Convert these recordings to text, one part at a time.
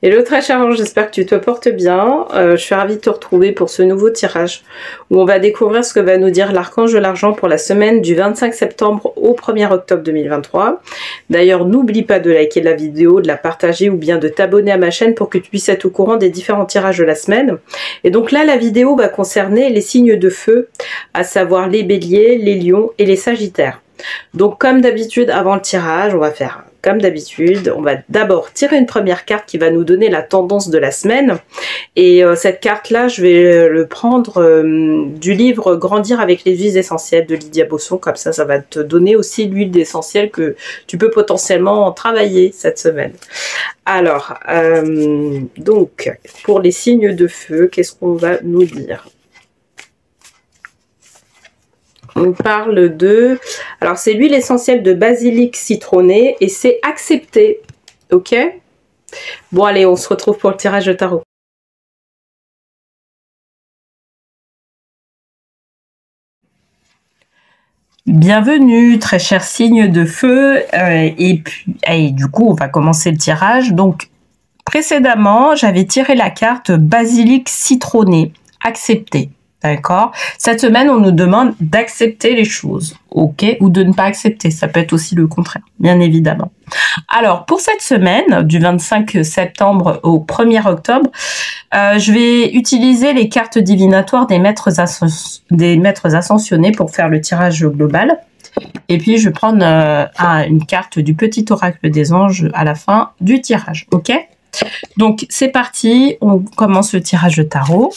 Hello très cher ange, j'espère que tu te portes bien. Je suis ravie de te retrouver pour ce nouveau tirage où on va découvrir ce que va nous dire l'archange de l'argent pour la semaine du 25 septembre au 1er octobre 2023. D'ailleurs, n'oublie pas de liker la vidéo, de la partager ou bien de t'abonner à ma chaîne pour que tu puisses être au courant des différents tirages de la semaine. Et donc là, la vidéo va concerner les signes de feu, à savoir les béliers, les lions et les sagittaires. Donc comme d'habitude, avant le tirage, on va faire comme d'habitude, on va d'abord tirer une première carte qui va nous donner la tendance de la semaine. Et cette carte-là, je vais le prendre du livre Grandir avec les huiles essentielles de Lydia Bosson. Comme ça va te donner aussi l'huile essentielle que tu peux potentiellement travailler cette semaine. Alors, donc, pour les signes de feu, qu'est-ce qu'on va nous dire ? On parle de... Alors, c'est l'huile essentielle de basilic citronné et c'est accepté. Ok? Bon, allez, on se retrouve pour le tirage de tarot. Bienvenue, très cher signe de feu. Et du coup, on va commencer le tirage. Donc, précédemment, j'avais tiré la carte basilic citronné. Accepté. D'accord. Cette semaine, on nous demande d'accepter les choses, ok, ou de ne pas accepter. Ça peut être aussi le contraire, bien évidemment. Alors, pour cette semaine, du 25 septembre au 1er octobre, je vais utiliser les cartes divinatoires des maîtres ascensionnés pour faire le tirage global. Et puis, je vais prendre une carte du petit oracle des anges à la fin du tirage, ok? Donc, c'est parti. On commence le tirage de tarot.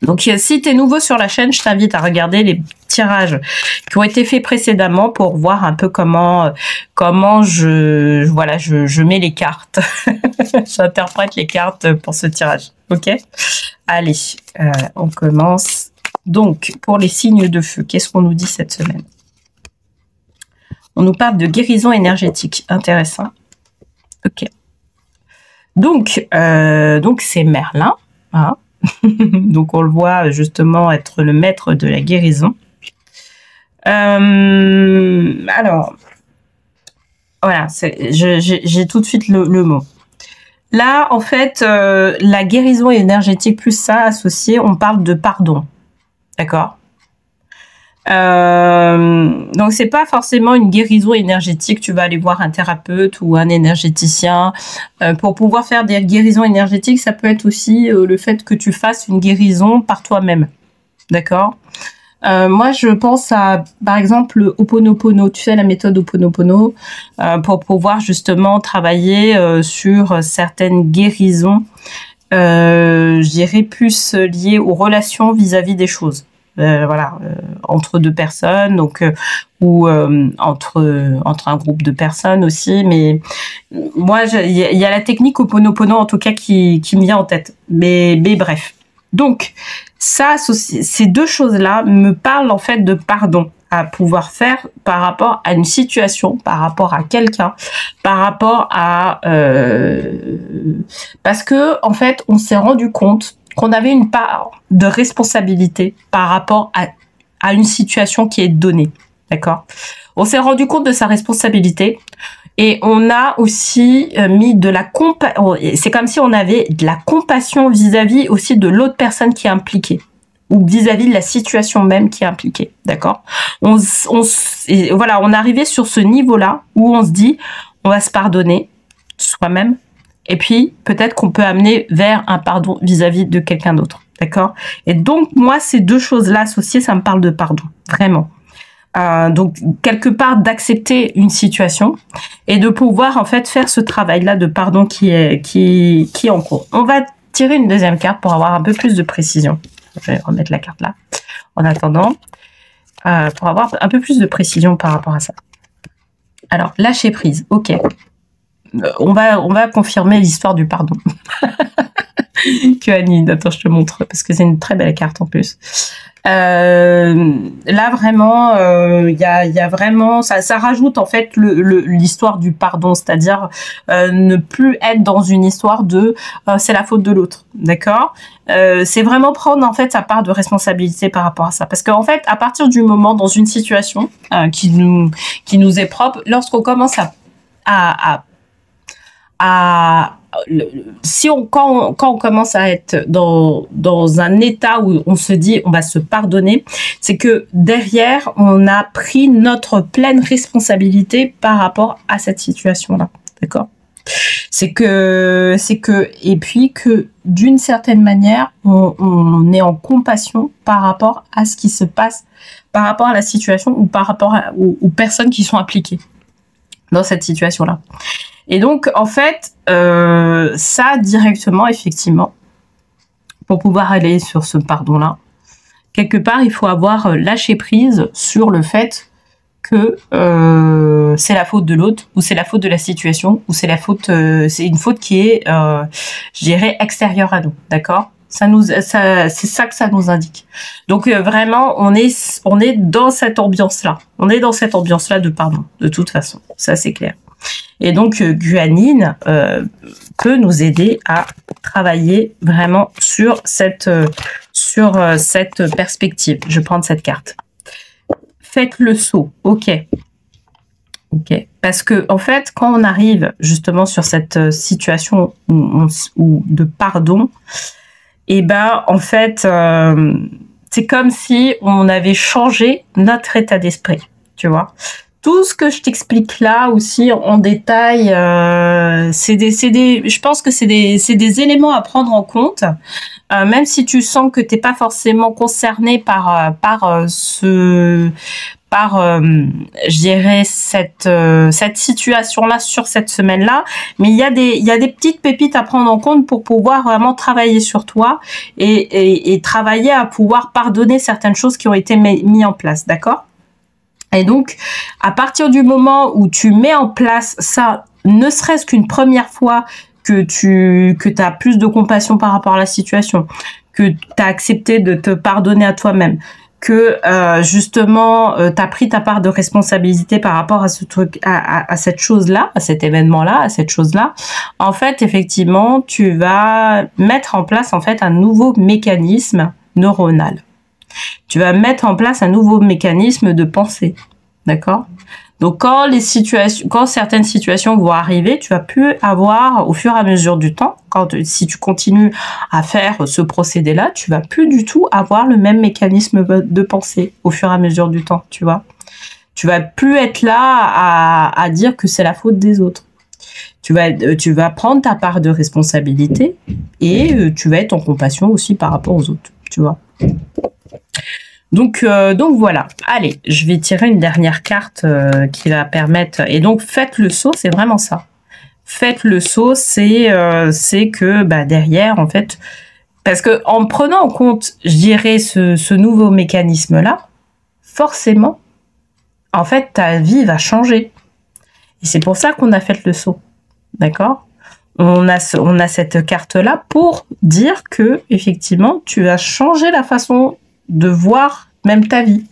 Donc, si tu es nouveau sur la chaîne, je t'invite à regarder les tirages qui ont été faits précédemment pour voir un peu comment je mets les cartes. J'interprète les cartes pour ce tirage. Ok? Allez, on commence. Donc, pour les signes de feu, qu'est-ce qu'on nous dit cette semaine? On nous parle de guérison énergétique. Intéressant. Ok. Donc c'est Merlin. Hein? Donc on le voit justement être le maître de la guérison. Alors, voilà, j'ai tout de suite le mot. Là, en fait, la guérison énergétique plus ça associé, on parle de pardon. D'accord? Donc c'est pas forcément une guérison énergétique, tu vas aller voir un thérapeute ou un énergéticien pour pouvoir faire des guérisons énergétiques. Ça peut être aussi le fait que tu fasses une guérison par toi-même, d'accord? Moi je pense à par exemple le Ho'oponopono, tu sais la méthode Ho'oponopono, pour pouvoir justement travailler sur certaines guérisons, je dirais plus liées aux relations vis-à-vis des choses. Voilà, entre deux personnes, donc ou entre un groupe de personnes aussi. Mais moi, il y a la technique Ho'oponopono en tout cas qui me vient en tête. Mais bref. Donc ça, ces deux choses-là me parlent en fait de pardon à pouvoir faire par rapport à une situation, par rapport à quelqu'un, par rapport à parce que en fait, on s'est rendu compte qu'on avait une part de responsabilité par rapport à une situation qui est donnée, d'accord? On s'est rendu compte de sa responsabilité et on a aussi mis de la compassion. C'est comme si on avait de la compassion vis-à-vis aussi de l'autre personne qui est impliquée ou vis-à-vis de la situation même qui est impliquée, d'accord? Voilà, on est arrivé sur ce niveau-là où on se dit, on va se pardonner soi-même. Et puis, peut-être qu'on peut amener vers un pardon vis-à-vis de quelqu'un d'autre. D'accord? Et donc, moi, ces deux choses-là associées, ça me parle de pardon. Vraiment. Donc, quelque part, d'accepter une situation et de pouvoir, en fait, faire ce travail-là de pardon qui est en cours. On va tirer une deuxième carte pour avoir un peu plus de précision. Je vais remettre la carte là. En attendant, pour avoir un peu plus de précision par rapport à ça. Alors, lâcher prise. Ok. On va confirmer l'histoire du pardon. Que Annie, attends, je te montre, parce que c'est une très belle carte en plus. Là, vraiment, il y a vraiment... Ça rajoute, en fait, l'histoire du pardon, c'est-à-dire ne plus être dans une histoire de c'est la faute de l'autre, d'accord? C'est vraiment prendre, en fait, sa part de responsabilité par rapport à ça. Parce qu'en fait, à partir du moment, dans une situation qui nous est propre, lorsqu'on commence à quand on commence à être dans un état où on se dit on va se pardonner, c'est que derrière, on a pris notre pleine responsabilité par rapport à cette situation-là. D'accord? Et puis que d'une certaine manière, on est en compassion par rapport à ce qui se passe, par rapport à la situation ou par rapport aux personnes qui sont impliquées dans cette situation-là. Et donc, en fait, ça directement, effectivement, pour pouvoir aller sur ce pardon-là, quelque part, il faut avoir lâché prise sur le fait que c'est la faute de l'autre, ou c'est la faute de la situation, ou c'est une faute qui est, je dirais, extérieure à nous, d'accord? C'est ça que ça nous indique. Donc vraiment, on est dans cette ambiance-là. On est dans cette ambiance-là de pardon, de toute façon. Ça, c'est clair. Et donc, guanine peut nous aider à travailler vraiment sur cette perspective. Je vais prendre cette carte. Faites le saut, ok. Parce que en fait, quand on arrive justement sur cette situation où de pardon, et ben en fait, c'est comme si on avait changé notre état d'esprit, tu vois. Tout ce que je t'explique là aussi en détail, je pense que c'est des éléments à prendre en compte, même si tu sens que t'es pas forcément concerné par je dirais cette situation-là sur cette semaine-là, mais il y a des petites pépites à prendre en compte pour pouvoir vraiment travailler sur toi et travailler à pouvoir pardonner certaines choses qui ont été mises en place, d'accord? Et donc, à partir du moment où tu mets en place ça, ne serait-ce qu'une première fois que tu as plus de compassion par rapport à la situation, que tu as accepté de te pardonner à toi-même, que justement tu as pris ta part de responsabilité par rapport à ce truc, à cette chose-là, à cet événement-là, à cette chose-là, en fait, effectivement, tu vas mettre en place en fait un nouveau mécanisme neuronal. Tu vas mettre en place un nouveau mécanisme de pensée, d'accord? Donc quand certaines situations vont arriver, tu vas plus avoir au fur et à mesure du temps, si tu continues à faire ce procédé-là, tu vas plus du tout avoir le même mécanisme de pensée au fur et à mesure du temps, tu vois. Tu vas plus être là à dire que c'est la faute des autres. Tu vas prendre ta part de responsabilité et tu vas être en compassion aussi par rapport aux autres, tu vois. Donc voilà. Allez, je vais tirer une dernière carte qui va permettre. Et donc faites le saut, c'est vraiment ça. Faites le saut, c'est que derrière en fait, parce que en prenant en compte, je dirais ce nouveau mécanisme là, forcément, en fait ta vie va changer. Et c'est pour ça qu'on a fait le saut, d'accord? On a cette carte là pour dire que effectivement tu vas changer la façon de voir même ta vie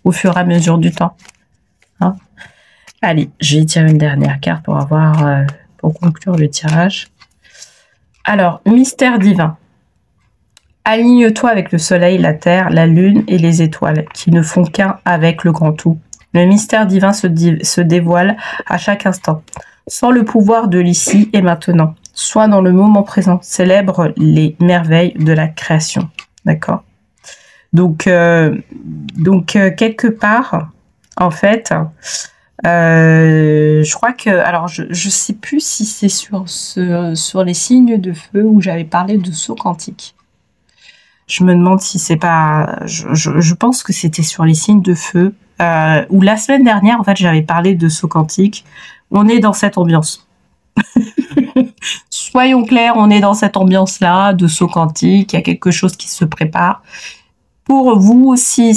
au fur et à mesure du temps. Hein? Allez, je vais tirer une dernière carte pour conclure le tirage. Alors, mystère divin. Aligne-toi avec le soleil, la terre, la lune et les étoiles qui ne font qu'un avec le grand tout. Le mystère divin se dévoile à chaque instant, sans le pouvoir de l'ici et maintenant. Sois dans le moment présent, célèbre les merveilles de la création. D'accord? Donc quelque part, en fait, je crois que, alors je sais plus si c'est sur les signes de feu où j'avais parlé de saut quantique. Je me demande si c'est pas, je pense que c'était sur les signes de feu, où la semaine dernière, en fait, j'avais parlé de saut quantique. On est dans cette ambiance. Soyons clairs, on est dans cette ambiance-là de saut quantique. Il y a quelque chose qui se prépare. Pour vous aussi,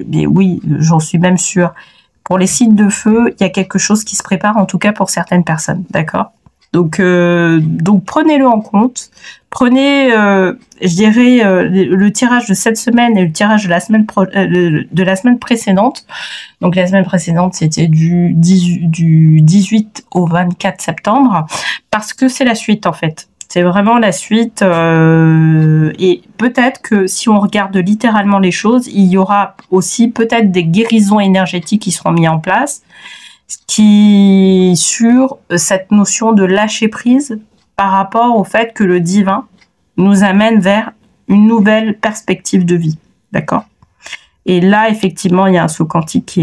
oui, j'en suis même sûre. Pour les signes de feu, il y a quelque chose qui se prépare, en tout cas pour certaines personnes, d'accord? Donc prenez-le en compte. Prenez, je dirais, le tirage de cette semaine et le tirage de la semaine précédente. Donc la semaine précédente, c'était du 18 au 24 septembre, parce que c'est la suite en fait. C'est vraiment la suite et peut-être que si on regarde littéralement les choses, il y aura aussi peut-être des guérisons énergétiques qui seront mises en place sur cette notion de lâcher prise par rapport au fait que le divin nous amène vers une nouvelle perspective de vie, d'accord? Et là, effectivement, il y a un saut quantique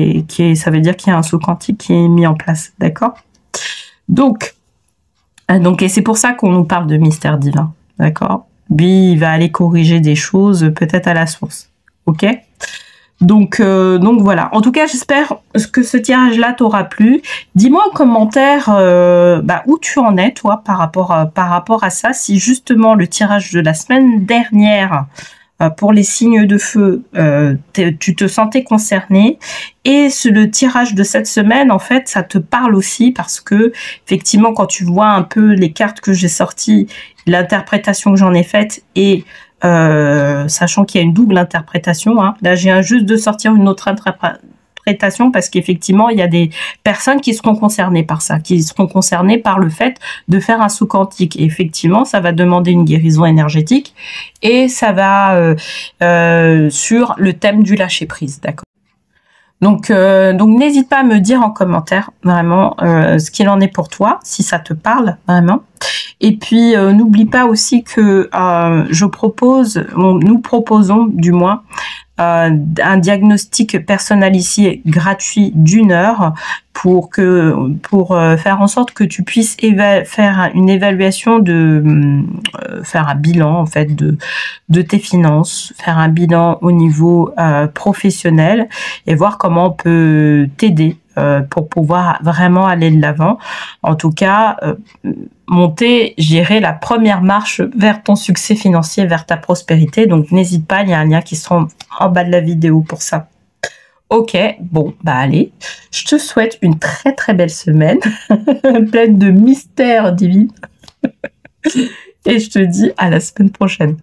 ça veut dire qu'il y a un saut quantique qui est mis en place, d'accord? Donc, et c'est pour ça qu'on nous parle de mystère divin, d'accord? Lui, il va aller corriger des choses, peut-être à la source, ok? Donc voilà. En tout cas, j'espère que ce tirage-là t'aura plu. Dis-moi en commentaire où tu en es, toi, par rapport à ça. Si justement le tirage de la semaine dernière pour les signes de feu, tu te sentais concerné, et le tirage de cette semaine, en fait, ça te parle aussi parce que effectivement, quand tu vois un peu les cartes que j'ai sorties, l'interprétation que j'en ai faite, et sachant qu'il y a une double interprétation, hein. Là, j'ai juste de sortir une autre interprétation parce qu'effectivement, il y a des personnes qui seront concernées par ça, qui seront concernées par le fait de faire un saut quantique. Et effectivement, ça va demander une guérison énergétique et ça va sur le thème du lâcher-prise, d'accord? Donc n'hésite pas à me dire en commentaire vraiment ce qu'il en est pour toi, si ça te parle vraiment. Et puis n'oublie pas aussi que nous proposons du moins un diagnostic personnalisé gratuit d'1 heure pour faire en sorte que tu puisses faire une évaluation faire un bilan en fait de tes finances, faire un bilan au niveau professionnel et voir comment on peut t'aider pour pouvoir vraiment aller de l'avant. En tout cas, gérer la première marche vers ton succès financier, vers ta prospérité. Donc, n'hésite pas, il y a un lien qui sera en bas de la vidéo pour ça. Ok, bon, allez, je te souhaite une très très belle semaine, pleine de mystères divins. Et je te dis à la semaine prochaine.